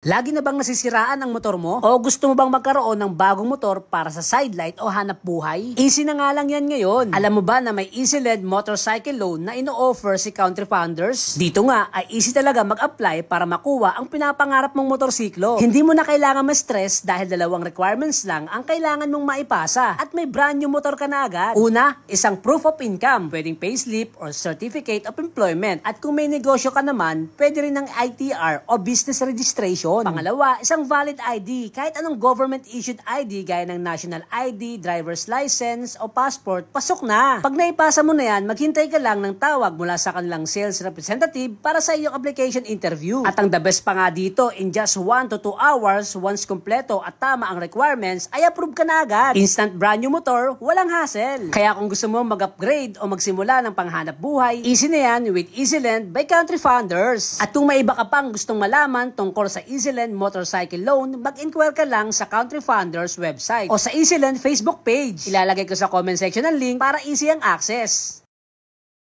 Lagi na bang nasisiraan ang motor mo? O gusto mo bang magkaroon ng bagong motor para sa sidelight o hanap buhay? Easy na nga lang yan ngayon. Alam mo ba na may EasyLend motorcycle loan na ino-offer si Country Founders? Dito nga ay easy talaga mag-apply para makuha ang pinapangarap mong motorsiklo. Hindi mo na kailangan ma-stress dahil dalawang requirements lang ang kailangan mong maipasa at may brand new motor ka na agad. Una, isang proof of income, pwedeng payslip or certificate of employment. At kung may negosyo ka naman, pwede rin ng ITR o business registration. Pangalawa, isang valid ID. Kahit anong government-issued ID gaya ng national ID, driver's license o passport, pasok na. Pag naipasa mo na yan, maghintay ka lang ng tawag mula sa kanilang sales representative para sa iyong application interview. At ang the best pa nga dito, in just 1 to 2 hours, once kompleto at tama ang requirements, ay approve ka na agad. Instant brand new motor, walang hassle. Kaya kung gusto mo mag-upgrade o magsimula ng panghanap buhay, easy na yan with EasyLend by Country Founders. At kung may iba ka pang gustong malaman tungkol sa EasyLend Motorcycle Loan, mag-inquire ka lang sa Country Founders website o sa EasyLend Facebook page. Ilalagay ko sa comment section ng link para easy ang access.